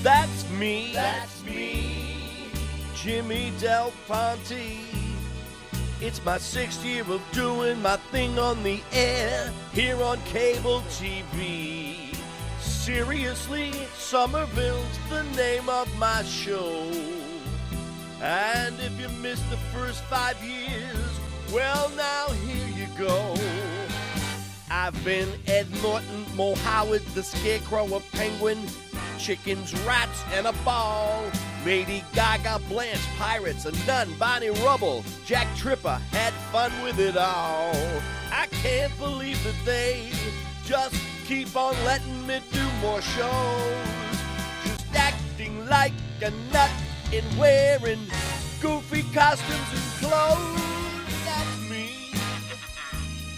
That's me. That's me. Jimmy Del Ponte. It's my 6th year of doing my thing on the air here on cable TV. Seriously, Somerville's the name of my show. And if you missed the first 5 years, well, now here you go. I've been Ed Norton, Mo Howard, the Scarecrow, a Penguin, chickens, rats, and a ball. Lady Gaga, Blanche, Pirates, a nun, Bonnie Rubble, Jack Tripper, had fun with it all. I can't believe that they just keep on letting me do more shows. Just acting like a nut in wearing goofy costumes and clothes. That's me.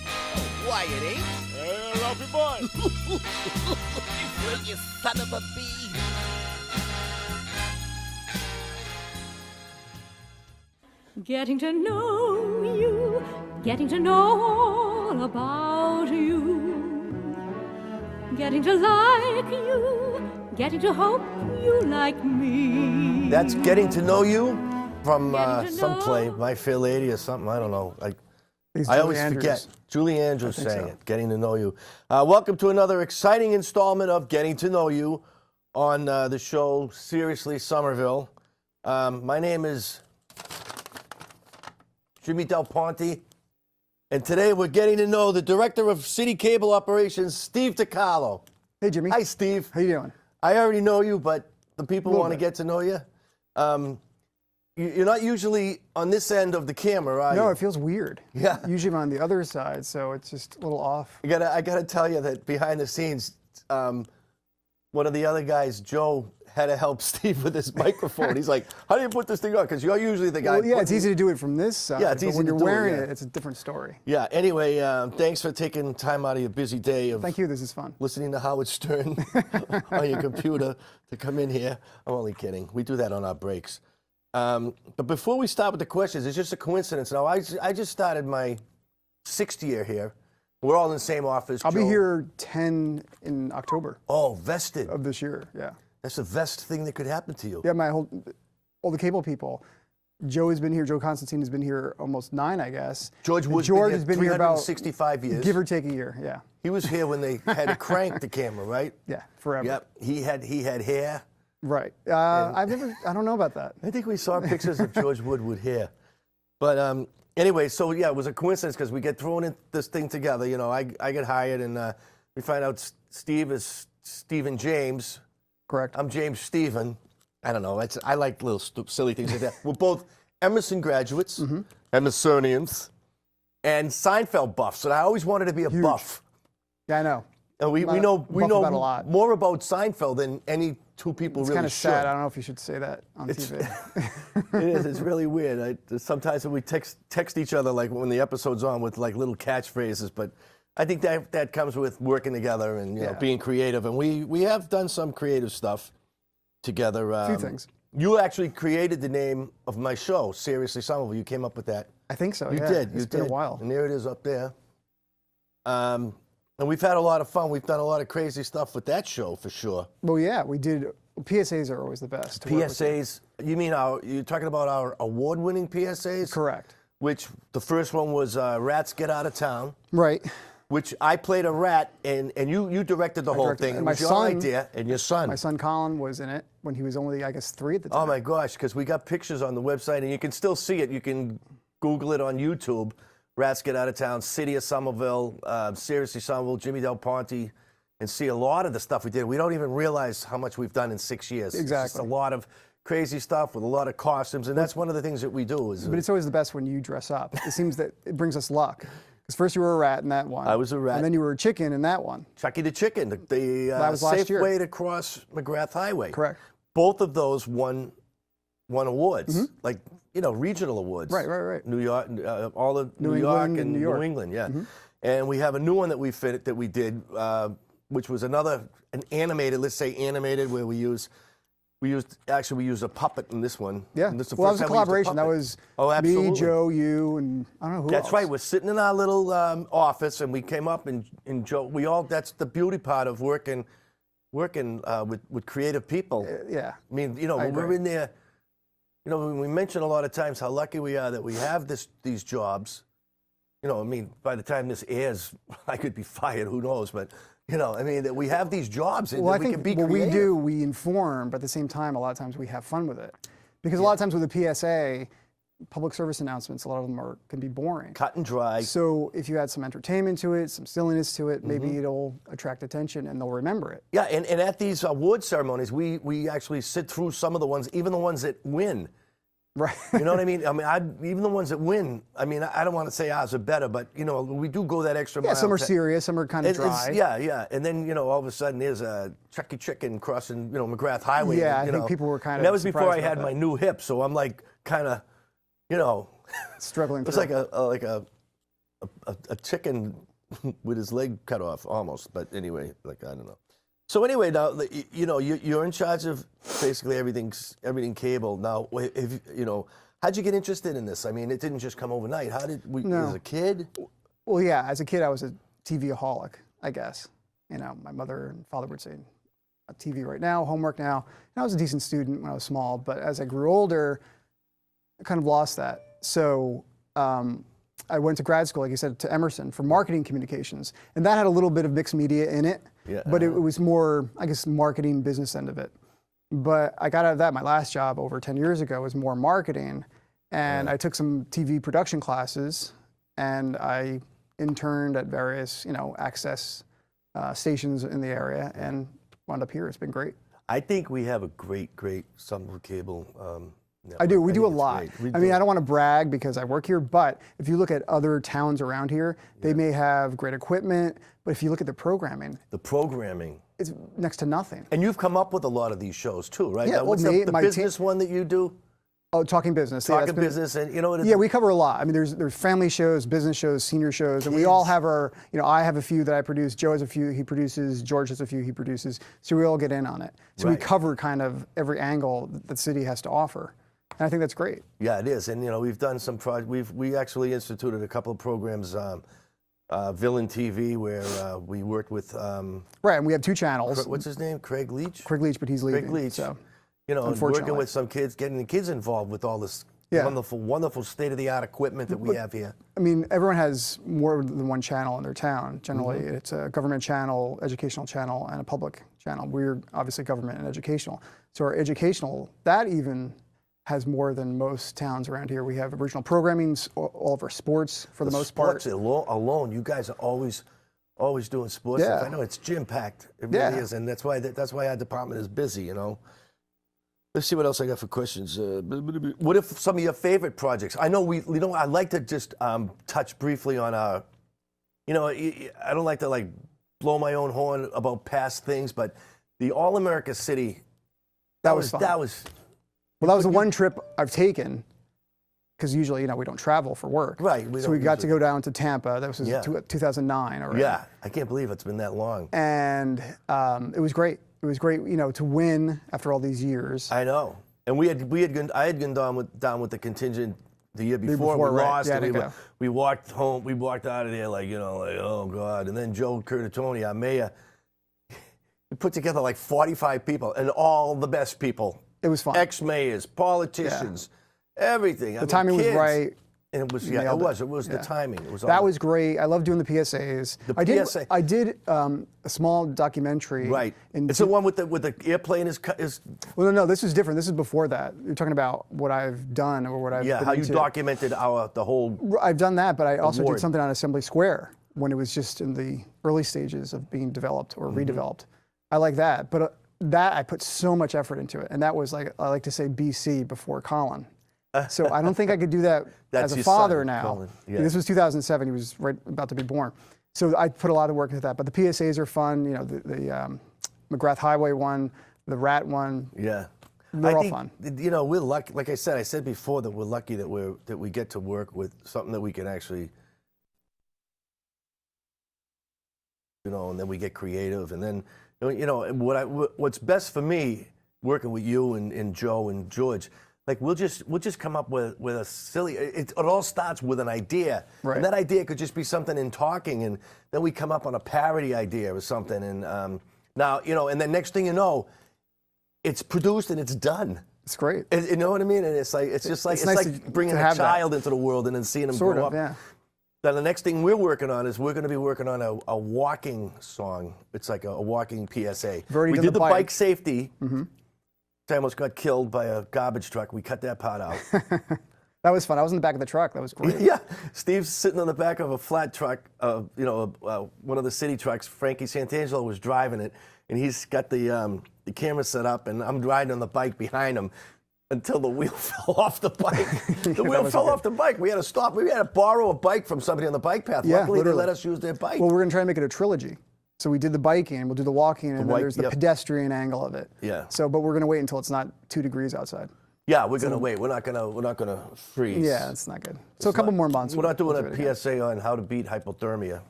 Oh, why it ain't? Hey, Ralphie boy. Well, you son of a bee. Getting to know you, getting to know all about you, getting to like you, getting to hope you like me. That's Getting to Know You from Getting to some know. play, My Fair Lady or something. I don't know. It's I Julie always Andrews. forget. Julie Andrews I think sang so. it, Getting to Know You. Welcome to another exciting installment of Getting to Know You on the show Seriously Somerville. My name is Jimmy Del Ponte, and today we're getting to know the Director of City Cable Operations, Steve DeCarlo. Hey, Jimmy. Hi, Steve. How you doing? I already know you, but the people Little want to bit. get to know you. You're not usually on this end of the camera, are No, you? it feels weird. Yeah. Usually I'm on the other side, so it's just a little off. I gotta tell you that behind the scenes, one of the other guys, Joe, had to help Steve with his microphone. He's like, "How do you put this thing on?" Because you're usually the guy. Well, yeah, it's putting- easy to do it from this side. Yeah, it's but easy when to you're do it, wearing yeah. it, it's a different story. Yeah. Anyway, thanks for taking time out of your busy day of Thank you. This is fun. listening to Howard Stern on your computer to come in here. I'm only kidding. We do that on our breaks. But before we start with the questions, it's just a coincidence. Now, I just started my 6th year here. We're all in the same office. I'll be Joe- here 10 in October Oh, vested. of this year. Yeah. That's the best thing that could happen to you. Yeah, all the cable people. Joe has been here. Joe Constantine has been here almost 9, I guess. George And Wood's George been has here been here about 365 years. give or take a year. Yeah. He was here when they had to crank the camera, right? Yeah. Forever. Yep. He had hair. Right. I don't know about that. I think we saw pictures of George Wood with hair. But anyway, so yeah, it was a coincidence because we get thrown in this thing together. You know, I get hired and we find out Steve is Stephen James. Correct. I'm James Stephen. I don't know. I like little silly things like that. We're both Emerson graduates, Mm-hmm. Emersonians, and Seinfeld buffs. And I always wanted to be a Huge. buff. Yeah, I know. And we Buff know about a lot. more about Seinfeld than any two people It's really kind of should. sad. I don't know if you should say that on TV. It is. It's really weird. Sometimes when we text each other, like when the episode's on, with like little catchphrases, but I think that comes with working together and you know Yeah. being creative. And we have done some creative stuff together. A few things. You actually created the name of my show, Seriously Somerville. You came up with that. I think so. You yeah. did. It's been a while. And there it is up there. And we've had a lot of fun. We've done a lot of crazy stuff with that show for sure. Well, yeah, we did. PSAs are always the best. to work with. PSAs. You mean you're talking about our award-winning PSAs? Correct. Which the first one was Rats Get Out of Town, Right. which I played a rat, and you directed the whole directed thing. it. It And my was your son- idea, and your son. My son Colin was in it when he was only, I guess, 3 at the time. Oh my gosh, because we got pictures on the website, and you can still see it. You can Google it on YouTube. Rats Get Out of Town, City of Somerville, Seriously Somerville, Jimmy Del Ponte, and see a lot of the stuff we did. We don't even realize how much we've done in 6 years. It's just Exactly. a lot of crazy stuff with a lot of costumes, and that's one of the things that we do. Is But it's always the best when you dress up. It seems that it brings us luck. Because first you were a rat in that one. I was a rat. And then you were a chicken in that one. Chucky the Chicken, the That was last safe year. way to cross McGrath Highway. Correct. Both of those won awards, like regional awards. Right. New York, all of New York England and and New York. New England, yeah. And we have a new one that we did, which was an animated. Let's say animated, where we used a puppet in this one. Yeah. And this is the Well, that was first a time we used collaboration. That puppet. was Oh, absolutely. me, Joe, you, and I don't know who else. That's right. We're sitting in our little office, and we came up and Joe. That's the beauty part of working working with creative people. Yeah. I mean, you know, when we're in there, you know, we mention a lot of times how lucky we are that we have these jobs. You know, I mean, by the time this airs, I could be fired. Who knows? But you know, I mean, that we have these jobs and Well, I we think can be what creative. we do, we inform, but at the same time, a lot of times we have fun with it. Because a lot of times with the PSA, public service announcements, a lot of them can be boring. Cut and dry. So if you add some entertainment to it, some silliness to it, maybe it'll attract attention and they'll remember it. Yeah, and at these award ceremonies, we actually sit through some of the ones, even the ones that win. Right. You know what I mean? I mean, even the ones that win, I mean, I don't want to say ours are better, but, you know, we do go that extra mile. Yeah, some are serious, some are kind of dry. Yeah. And then, you know, all of a sudden there's a Chucky Chicken crossing, you know, McGrath Highway. Yeah, and, I think people were kind of that was before I surprised had about my that. new hip, so I'm like kind of, you know. Struggling It's through. like a chicken with his leg cut off, almost. But anyway, like, I don't know. So anyway, now, you know, you're in charge of basically everything cable. Now, if you know, how'd you get interested in this? I mean, it didn't just come overnight. How did we, No. as a kid? Well, yeah, as a kid, I was a TV-aholic, I guess. You know, my mother and father would say, TV right now, homework now. And I was a decent student when I was small, but as I grew older, I kind of lost that. So I went to grad school, like you said, to Emerson for marketing communications. And that had a little bit of mixed media in it, but it was more, I guess, marketing business end of it. But I got out of that. My last job over 10 years ago was more marketing. And I took some TV production classes and I interned at various, you know, access stations in the area and wound up here. It's been great. I think we have a great Somerville cable network. I do. We do a think it's lot. great. I mean, I don't want to brag because I work here, but if you look at other towns around here, they may have great equipment, but if you look at the programming, it's next to nothing. And you've come up with a lot of these shows too, right? Yeah, Now, what's well, the my business one that you do? Oh, Talking Business. Yeah, Talking Business, and you know what? Yeah, we cover a lot. I mean, there's family shows, business shows, senior shows, and we all have our, you know, I have a few that I produce, Joe has a few he produces, George has a few he produces, so we all get in on it. So we cover kind of every angle that the city has to offer. And I think that's great. Yeah, it is. And, you know, we've done some we actually instituted a couple of programs, Villain TV, where we worked with... Right, and we have two channels. What's his name? Craig Leach? Craig Leach, but he's leaving. Craig Leach. So, you know, and unfortunately. working with some kids, getting the kids involved with all this wonderful state-of-the-art equipment that we have here. I mean, everyone has more than one channel in their town. Generally, it's a government channel, educational channel, and a public channel. We're obviously government and educational. So our educational, that even has more than most towns around here. We have original programming, all of our sports for the most part. Sports alone, you guys are always doing sports. Yeah. I know it's jam-packed. It really is, and that's why our department is busy, you know. Let's see what else I got for questions. What if some of your favorite projects? I know I'd like to just touch briefly on our, you know, I don't like to like blow my own horn about past things, but the All-America City, That was fun. That was the one trip I've taken, because usually, you know, we don't travel for work. Right. So we got to go down to Tampa. That was 2009 already. Yeah, I can't believe it's been that long. And it was great. It was great, you know, to win after all these years. I know. And I had gone down with the contingent the year before. We right. lost. Yeah, And we walked home. We walked out of there like, you know, like, oh God. And then Joe Curtatone, our mayor, he put together like 45 people and all the best people. It was fun. Ex-mayors, politicians, everything. The timing was right. And it was, Nailed it was the timing. It was that was great. I love doing the PSAs. PSA. I did a small documentary. Right. It's the one with the airplane is. Well, no, this is different. This is before that. You're talking about what I've done or what I've been how you into. documented the whole. I've done that, but I also award. did something on Assembly Square when it was just in the early stages of being developed or redeveloped. I like that, but that I put so much effort into it, and that was like I like to say BC before Colin. So I don't think I could do that as a father now. Colin. Yeah. This was 2007. He was right about to be born. So I put a lot of work into that. But the PSAs are fun. You know, the McGrath Highway one, the Rat one. Yeah. They're all fun. You know, we're lucky. Like I said before that we're lucky that we get to work with something that we can actually, you know, and then we get creative, and then, you know, what's best for me working with you and Joe and George. Like we'll just come up with a silly. It all starts with an idea, and that idea could just be something in talking, and then we come up on a parody idea or something, and Now, you know, and then next thing you know, it's produced and it's done. It's great. You know what I mean? And it's just like nice bringing to a have child into the world and then seeing them Sort grow of, up. yeah. Now, the next thing we're working on is we're going to be working on a walking song. It's like a walking PSA. We did the bike safety. Mm-hmm. I almost got killed by a garbage truck. We cut that part out. That was fun. I was in the back of the truck. That was great. Yeah, Steve's sitting on the back of a flat truck, one of the city trucks. Frankie Santangelo was driving it, and he's got the camera set up, and I'm riding on the bike behind him until the wheel fell off the bike. The wheel fell off the bike. We had to stop. We had to borrow a bike from somebody on the bike path. Yeah, Luckily, literally. they let us use their bike. Well, we're going to try and make it a trilogy. So we did the biking, we'll do the walking, and then there's the pedestrian angle of it. Yeah. So, but we're going to wait until it's not 2 degrees outside. Yeah, we're gonna wait. We're not gonna freeze. Yeah, it's not good. So a couple more months. We're not doing a PSA on how to beat hypothermia.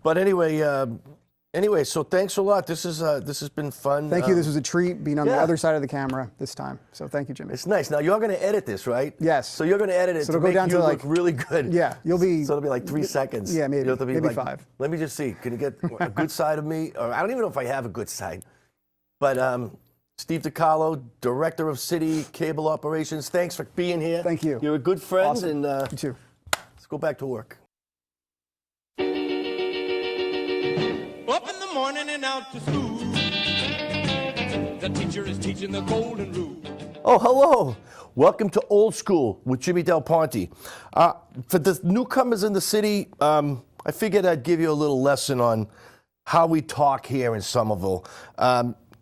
But anyway, so thanks a lot. This has been fun. Thank you. This was a treat being on the other side of the camera this time. So thank you, Jimmy. It's nice. Now you're gonna edit this, right? Yes. So you're gonna edit it So to it'll go make down you to look really good. Yeah, you'll be. So it'll be like 3 seconds. Yeah, maybe. You'll have to be Maybe like, 5. Let me just see. Can you get a good side of me? Or I don't even know if I have a good side. But Steve DeCarlo, Director of City Cable Operations, thanks for being here. Thank you. You're a good friend. Awesome. And You too. let's go back to work. Up in the morning and out to school. The teacher is teaching the golden rule. Oh, hello. Welcome to Old School with Jimmy Del Ponte. For the newcomers in the city, I figured I'd give you a little lesson on how we talk here in Somerville.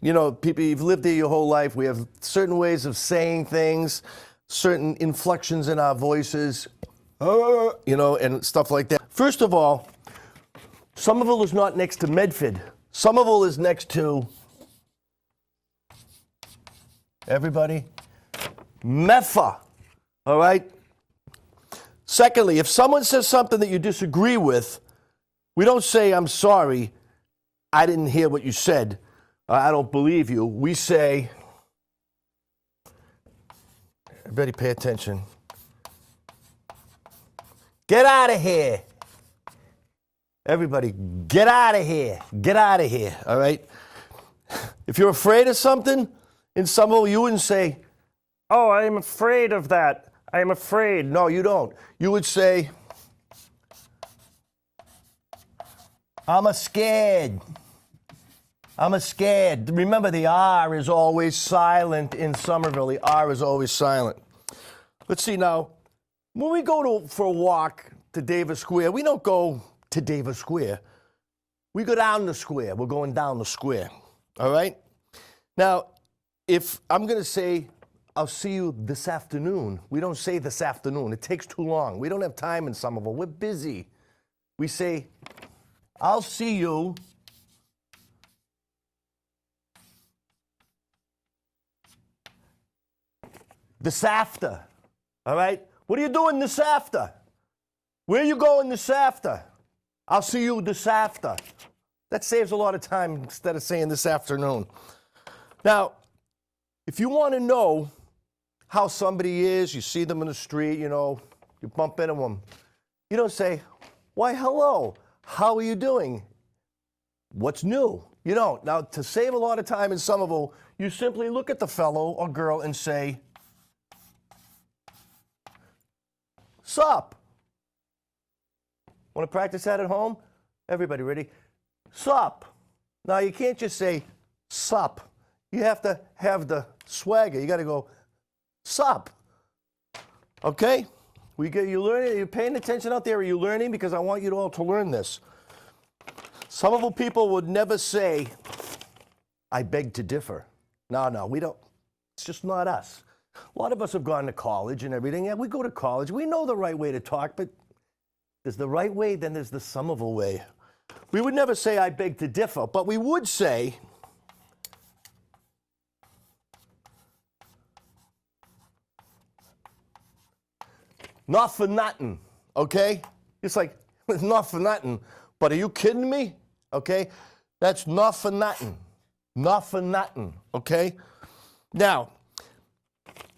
You know, people, you've lived here your whole life. We have certain ways of saying things, certain inflections in our voices, you know, and stuff like that. First of all, Somerville is not next to Medford. Somerville is next to, everybody, Meffa, all right? Secondly, if someone says something that you disagree with, we don't say, I'm sorry, I didn't hear what you said. I don't believe you. We say, everybody pay attention. Get out of here. Everybody, get out of here. Get out of here, all right? If you're afraid of something, in Somerville, you wouldn't say, oh, I am afraid of that. I am afraid. No, you don't. You would say, I'm scared. I'm scared. Remember, the R is always silent in Somerville. The R is always silent. Let's see now. When we go for a walk to Davis Square, we don't go to Davis Square. We go down the square. We're going down the square. All right? Now, if I'm going to say, I'll see you this afternoon, we don't say this afternoon. It takes too long. We don't have time in Somerville. We're busy. We say, I'll see you this after, all right? What are you doing this after? Where are you going this after? I'll see you this after. That saves a lot of time instead of saying this afternoon. Now, if you want to know how somebody is, you see them in the street, you know, you bump into them. You don't say, why, hello, how are you doing? What's new? You don't. Now, to save a lot of time in Somerville, you simply look at the fellow or girl and say, sup? Want to practice that at home? Everybody ready? Sup? Now, you can't just say sup. You have to have the swagger. You got to go, sup? Okay? You learning? Are you paying attention out there? Are you learning? Because I want you all to learn this. Somerville people would never say, I beg to differ. No, we don't. It's just not us. A lot of us have gone to college and everything. Yeah, we go to college. We know the right way to talk, but there's the right way, then there's the Somerville way. We would never say, I beg to differ, but we would say, not for nothing, okay? It's like, it's not for nothing, but are you kidding me? Okay? That's not for nothing. Not for nothing, okay? Now,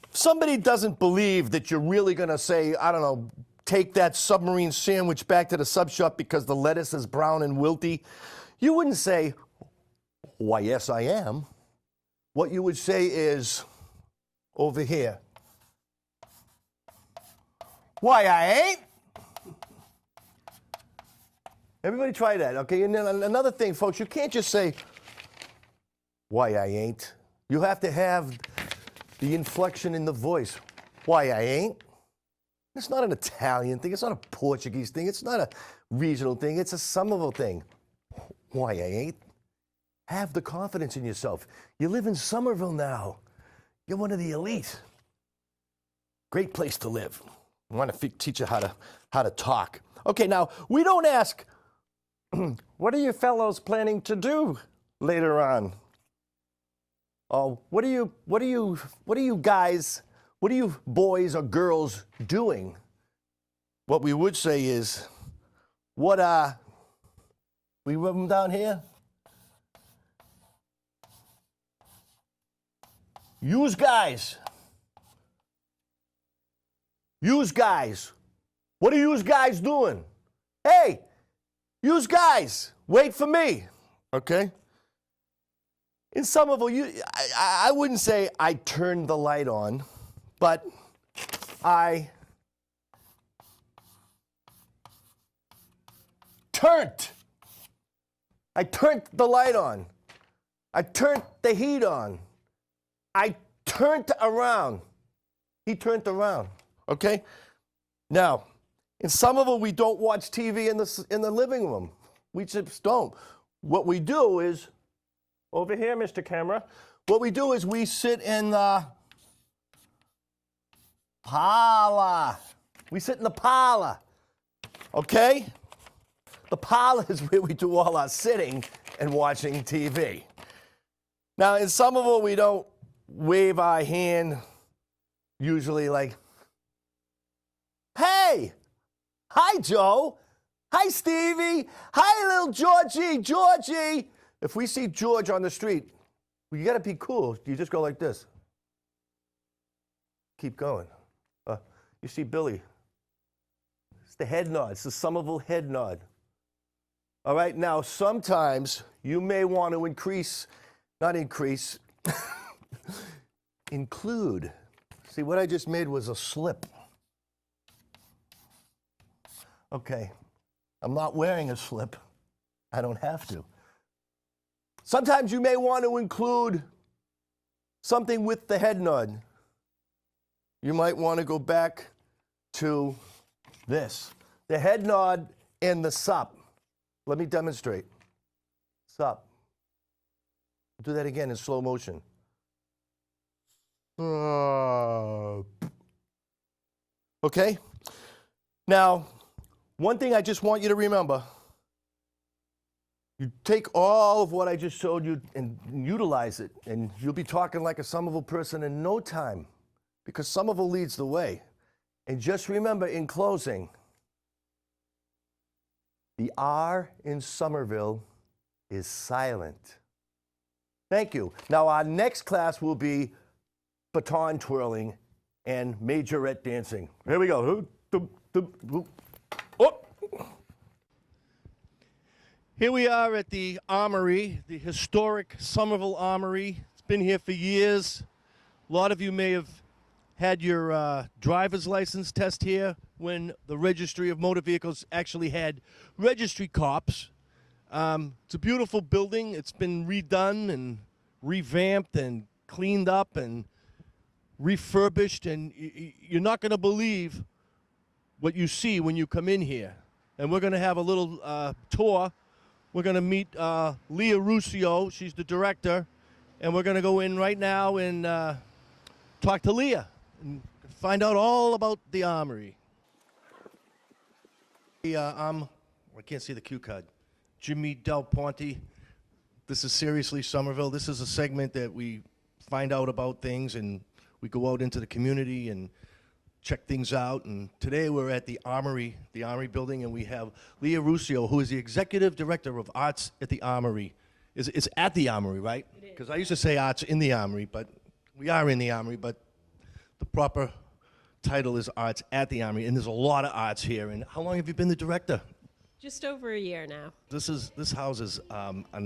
somebody doesn't believe that you're really going to say, I don't know, take that submarine sandwich back to the sub shop because the lettuce is brown and wilty. You wouldn't say, why, yes, I am, what you would say is over here. Why, I ain't. Everybody try that, okay? And then another thing, folks, you can't just say, why, I ain't. You have to have the inflection in the voice. Why, I ain't. It's not an Italian thing. It's not a Portuguese thing. It's not a regional thing. It's a Somerville thing. Why, I ain't. Have the confidence in yourself. You live in Somerville now. You're one of the elite. Great place to live. I want to teach you how to talk. Okay, now, we don't ask, what are you fellows planning to do later on? Oh, what are you boys or girls doing? What we would say is, we have them down here? Use guys. Use guys. What are you guys doing? Hey, use guys. Wait for me. Okay? In Somerville, I wouldn't say I turned the light on, but I turned. I turned the light on. I turned the heat on. I turned around. He turned around. Okay? Now, in Somerville, we don't watch TV in the living room. We just don't. What we do is, over here, Mr. Camera, what we do is we sit in the parlor. We sit in the parlor. Okay? The parlor is where we do all our sitting and watching TV. Now, in Somerville, we don't wave our hand usually like, hey, hi, Joe. Hi, Stevie. Hi, little Georgie. Georgie. If we see George on the street, you got to be cool. You just go like this. Keep going. You see Billy. It's the head nod. It's the Somerville head nod. All right, now sometimes you may want to include. See, what I just made was a slip. Okay, I'm not wearing a slip. I don't have to. Sometimes you may want to include something with the head nod. You might want to go back to this. The head nod and the sup. Let me demonstrate. Sup. Do that again in slow motion. Okay? Now, one thing I just want you to remember. You take all of what I just showed you and utilize it, and you'll be talking like a Somerville person in no time, because Somerville leads the way. And just remember, in closing, the R in Somerville is silent. Thank you. Now, our next class will be baton twirling and majorette dancing. Here we go. Oh. Here we are at the Armory, the historic Somerville Armory. It's been here for years. A lot of you may have had your driver's license test here when the Registry of Motor Vehicles actually had registry cops. It's a beautiful building. It's been redone and revamped and cleaned up and refurbished, and you're not going to believe what you see when you come in here. And we're going to have a little tour. We're going to meet Leah Ruscio. She's the director. And we're going to go in right now and talk to Leah and find out all about the Armory. I can't see the cue card. Jimmy Del Ponte. This is Seriously Somerville. This is a segment that we find out about things, and we go out into the community and check things out. And today we're at the Armory building, and we have Leah Ruscio, who is the executive director of arts at the Armory. It's at the Armory, right? It is. Because I used to say arts in the Armory, but we are in the Armory, but the proper title is arts at the Armory, and there's a lot of arts here. And how long have you been the director? Just over a year now. This houses an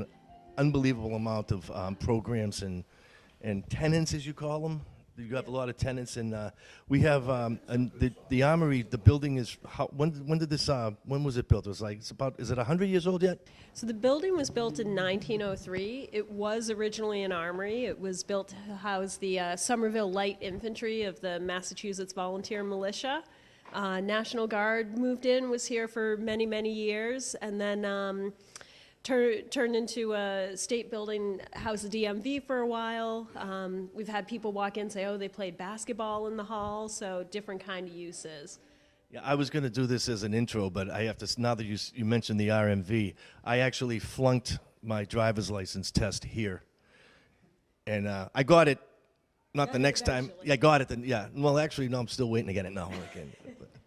unbelievable amount of programs and tenants, as you call them. You have a lot of tenants, and we have and the Armory. The building is when did this? When was it built? It was like is it 100 years old yet? So the building was built in 1903. It was originally an armory. It was built to house the Somerville Light Infantry of the Massachusetts Volunteer Militia. National Guard moved in, was here for many, many years, and then turned into a state building, housed the DMV for a while. We've had people walk in and say, oh, they played basketball in the hall, so different kind of uses. Yeah, I was going to do this as an intro, but I have to, now that you mentioned the RMV, I actually flunked my driver's license test here. And I got it, not the next time. Yeah, I got it, well, actually, no, I'm still waiting to get it now.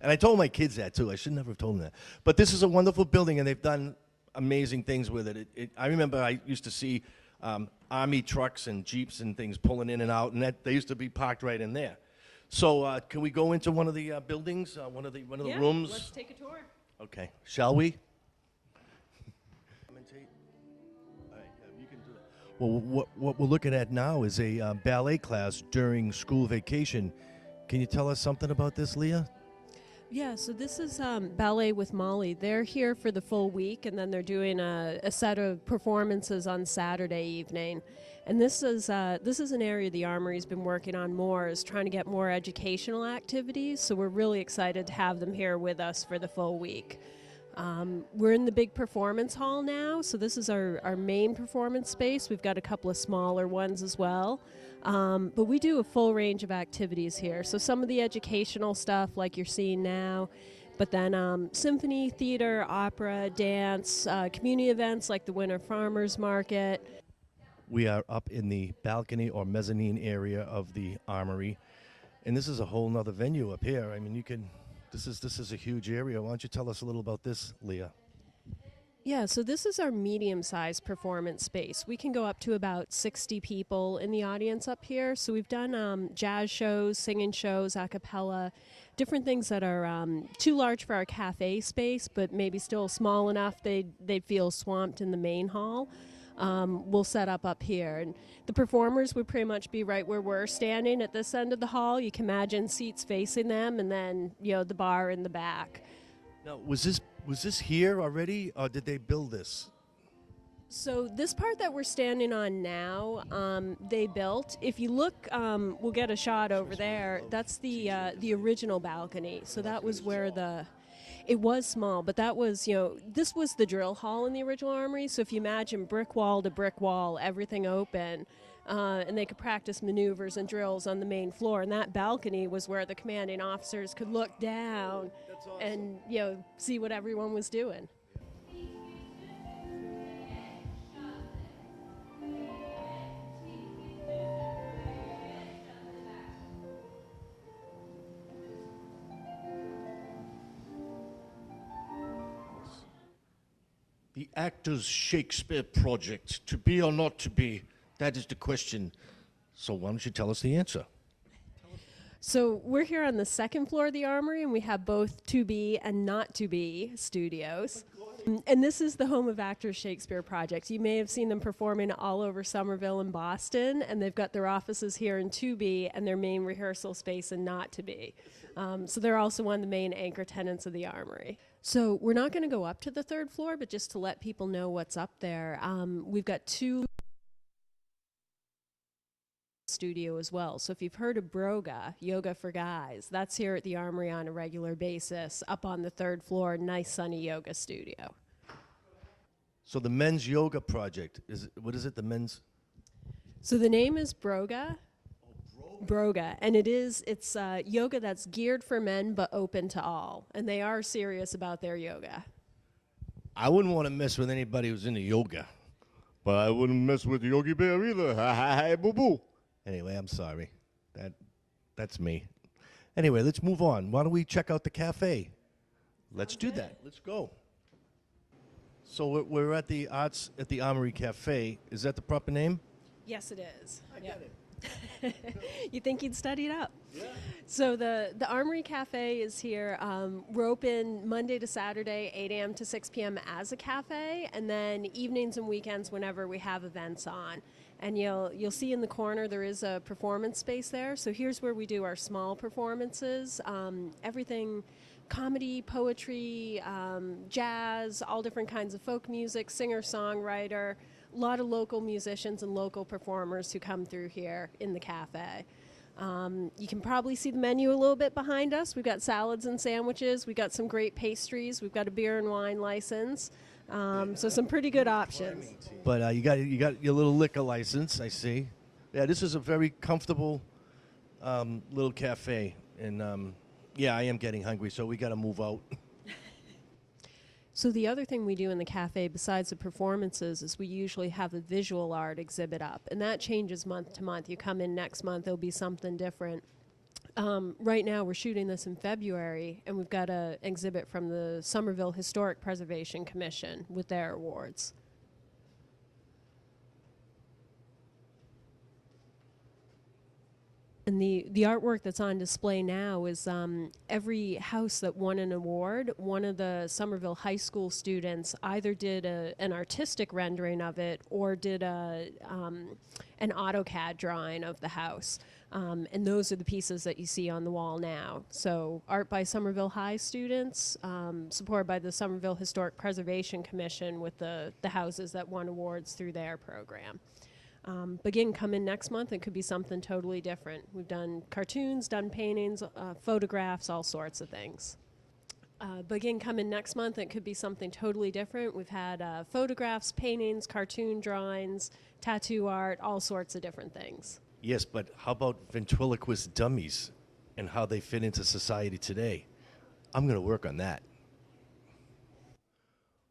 And I told my kids that, too. I should never have told them that. But this is a wonderful building, and they've done amazing things with it. I remember I used to see Army trucks and Jeeps and things pulling in and out, and they used to be parked right in there. So can we go into one of the buildings, one of the rooms? Let's take a tour. Okay, shall we? All right, you can do that. Well, what we're looking at now is a ballet class during school vacation. Can you tell us something about this, Leah? Yeah, so this is Ballet with Molly. They're here for the full week, and then they're doing a set of performances on Saturday evening. And this is an area the Armory's been working on more, is trying to get more educational activities. So we're really excited to have them here with us for the full week. We're in the big performance hall now, so this is our main performance space. We've got a couple of smaller ones as well. But we do a full range of activities here. So some of the educational stuff like you're seeing now, but then symphony, theater, opera, dance, community events like the Winter Farmers Market. We are up in the balcony or mezzanine area of the Armory, and this is a whole nother venue up here. I mean, this is a huge area. Why don't you tell us a little about this, Leah? Yeah, so this is our medium-sized performance space. We can go up to about 60 people in the audience up here. So we've done jazz shows, singing shows, a cappella, different things that are too large for our cafe space, but maybe still small enough they'd feel swamped in the main hall. We'll set up here. And the performers would pretty much be right where we're standing at this end of the hall. You can imagine seats facing them, and then, the bar in the back. Now, was this here already, or did they build this? So this part that we're standing on now, they built. If you look, we'll get a shot over there. That's the original balcony. So that was where it was small, but that was, this was the drill hall in the original Armory. So if you imagine brick wall to brick wall, everything open, and they could practice maneuvers and drills on the main floor. And that balcony was where the commanding officers could look down and, see what everyone was doing. The Actors Shakespeare Project, to be or not to be, that is the question. So why don't you tell us the answer? So we're here on the second floor of the Armory, and we have both to be and not to be studios. And this is the home of Actors Shakespeare Project. You may have seen them performing all over Somerville and Boston, and they've got their offices here in to be and their main rehearsal space in not to be. So they're also one of the main anchor tenants of the Armory. So we're not going to go up to the third floor, but just to let people know what's up there, we've got two studio as well. So if you've heard of Broga, Yoga for Guys, that's here at the Armory on a regular basis, up on the third floor, nice sunny yoga studio. So the men's yoga project, what is it, the men's? So the name is Broga. Broga, and it's yoga that's geared for men but open to all, and they are serious about their yoga. I wouldn't want to mess with anybody who's into yoga, but I wouldn't mess with Yogi Bear either. Hi, boo boo. Anyway, I'm sorry. That's me. Anyway, let's move on. Why don't we check out the cafe? Let's do that. Let's go. So we're at the Armory Cafe. Is that the proper name? Yes, it is. I get it. You think you'd study it up? Yeah. So the Armory Cafe is here. We're open Monday to Saturday, 8 a.m. to 6 p.m. as a cafe, and then evenings and weekends whenever we have events on. And you'll see in the corner there is a performance space there. So here's where we do our small performances. Everything, comedy, poetry, jazz, all different kinds of folk music, singer-songwriter. A lot of local musicians and local performers who come through here in the cafe. You can probably see the menu a little bit behind us. We've got salads and sandwiches. We've got some great pastries. We've got a beer and wine license. So some pretty good options. But you got your little liquor license, I see. Yeah, this is a very comfortable little cafe. And yeah, I am getting hungry, so we got to move out. So the other thing we do in the cafe besides the performances is we usually have a visual art exhibit up, and that changes month to month. You come in next month, there'll be something different. Right now we're shooting this in February, and we've got an exhibit from the Somerville Historic Preservation Commission with their awards. And the artwork that's on display now is every house that won an award. One of the Somerville High School students either did an artistic rendering of it or did an AutoCAD drawing of the house. And those are the pieces that you see on the wall now. So art by Somerville High students, supported by the Somerville Historic Preservation Commission with the houses that won awards through their program. But again, come in next month, it could be something totally different. We've done cartoons, done paintings, photographs, all sorts of things. But again, come in next month, it could be something totally different. We've had photographs, paintings, cartoon drawings, tattoo art, all sorts of different things. Yes, but how about ventriloquist dummies and how they fit into society today? I'm going to work on that.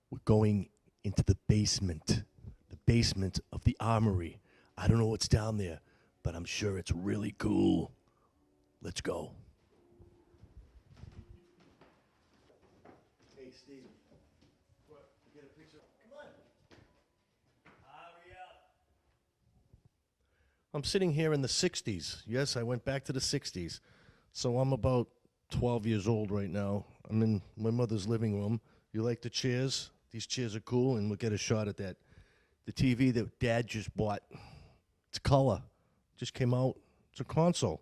We're going into the basement of the Armory. I don't know what's down there, but I'm sure it's really cool. Let's go. Hey, Steve. What? Get a picture? Come on. Hurry up. I'm sitting here in the 60s. Yes, I went back to the 60s. So I'm about 12 years old right now. I'm in my mother's living room. You like the chairs? These chairs are cool, and we'll get a shot at that. The TV that Dad just bought. It's color. Just came out. It's a console.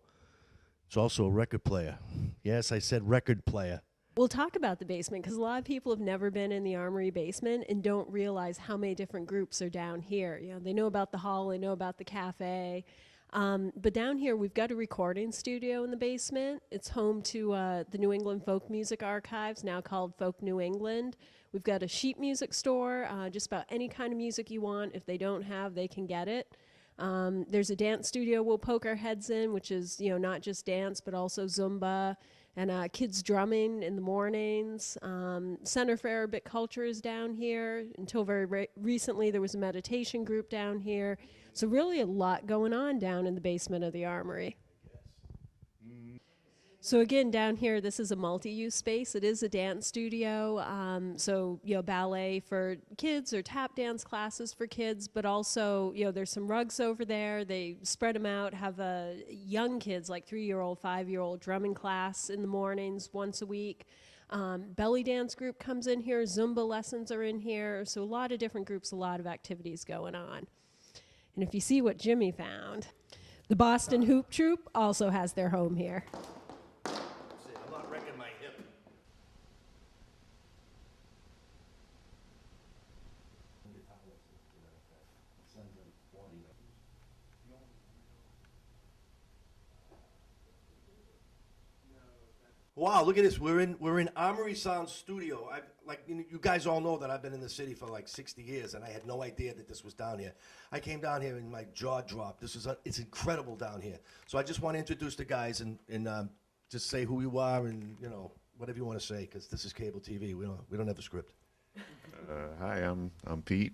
It's also a record player. Yes, I said record player. We'll talk about the basement because a lot of people have never been in the Armory basement and don't realize how many different groups are down here. You know, they know about the hall, they know about the cafe. But down here, we've got a recording studio in the basement. It's home to the New England Folk Music Archives, now called Folk New England. We've got a sheet music store, just about any kind of music you want. If they don't have, they can get it. There's a dance studio we'll poke our heads in, which is, you know, not just dance, but also Zumba and kids drumming in the mornings. Center for Arabic Culture is down here. Until very recently, there was a meditation group down here. So really a lot going on down in the basement of the Armory. So again, down here, this is a multi-use space. It is a dance studio, so, you know, ballet for kids or tap dance classes for kids, but also, you know, there's some rugs over there. They spread them out, have young kids, like 3-year-old, 5-year-old drumming class in the mornings once a week. Belly dance group comes in here. Zumba lessons are in here. So a lot of different groups, a lot of activities going on. And if you see what Jimmy found, the Boston Hoop Troupe also has their home here. I'm not wrecking my hip. Wow, look at this. We're in Armory Sound Studio. You guys all know that I've been in the city for like 60 years, and I had no idea that this was down here. I came down here and my jaw dropped. It's incredible down here. So I just want to introduce the guys and just say who you are and, you know, whatever you want to say, because this is cable TV. We don't have a script. Hi, I'm Pete.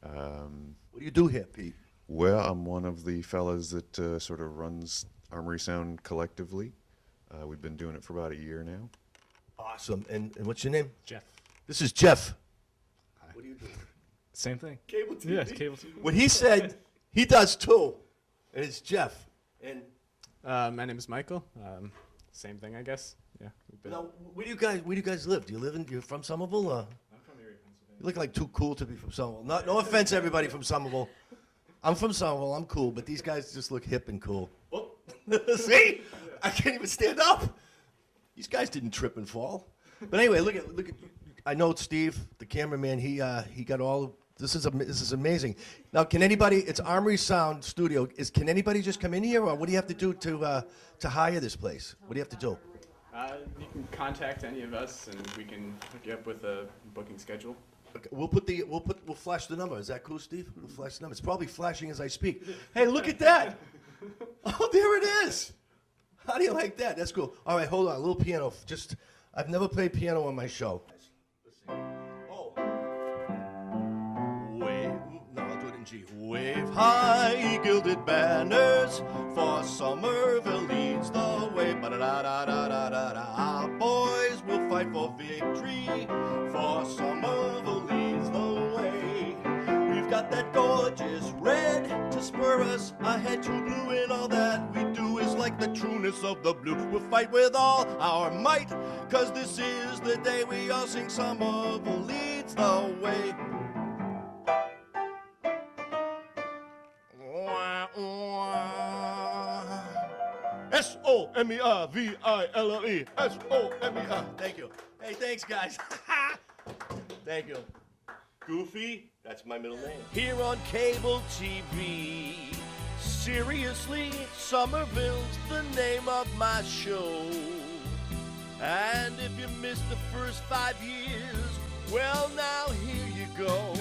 What do you do here, Pete? Well, I'm one of the fellas that sort of runs Armory Sound collectively. We've been doing it for about a year now. Awesome. And what's your name? Jeff. This is Jeff. Hi. What do you do? Same thing. Cable TV? Yeah, it's cable TV. What he said, he does too. And it's Jeff. And My name is Michael. Same thing, I guess. Yeah. now, where do you guys live? You're from Somerville? I'm from Erie, Pennsylvania. You look like too cool to be from Somerville. No offense, everybody from Somerville. I'm from Somerville. I'm cool, but these guys just look hip and cool. Oh. See? I can't even stand up. These guys didn't trip and fall. But anyway, look at. I know Steve, the cameraman. He got all. This is amazing. Now, can anybody? It's Armory Sound Studio. Can anybody just come in here, or what do you have to do to hire this place? What do you have to do? You can contact any of us, and we can hook you up with a booking schedule. Okay, we'll flash the number. Is that cool, Steve? We'll flash the number. It's probably flashing as I speak. Hey, look at that! Oh, there it is. How do you like that? That's cool. All right, hold on. A little piano. I've never played piano on my show. Oh. Wave. No, I'll do it in G. Wave high, gilded banners, for Somerville leads the way. Ba-da-da-da-da-da-da. Our boys will fight for victory, for Somerville leads the way. We've got that gorgeous red to spur us ahead to blue, and all that we do is like the trueness of the blue. We'll fight with all our might, 'cause this is the day we all sing Somerville leads the way. Somerville. Somerville. Thank you. Hey, thanks, guys. Thank you. Goofy, that's my middle name. Here on cable TV. Seriously, Somerville's the name of my show. And if you missed the first 5 years, well, now here you go.